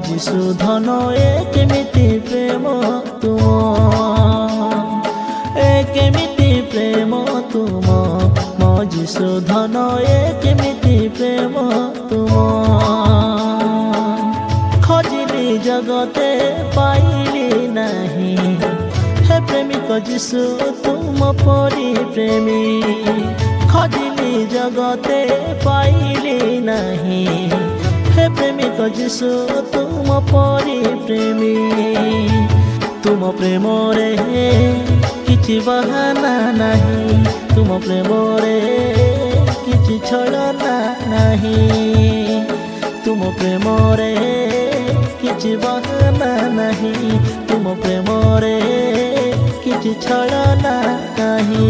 যিশু ধন এ কেমিতি প্রেম তুম, এ কেমিতি প্রেম তুম, মো যিশু ধন এ কেমিতি প্রেম তুম। খোঁজিলি জগতে পাইলি নাহি, হে প্রেমিক যিশু তুম পরি প্রেমী। খোঁজিলি জগতে পাইলি নাহি, হে প্রেমিক যিশু তুম পরি প্রেমী। তুম প্রেমরে কিছু বাহানা নাহি, তুম প্রেমরে কিছু ছলনা নাহি, তুম প্রেমরে কিছু বাহানা নাহি, তুম প্রেমরে কিছু ছলনা নাহি।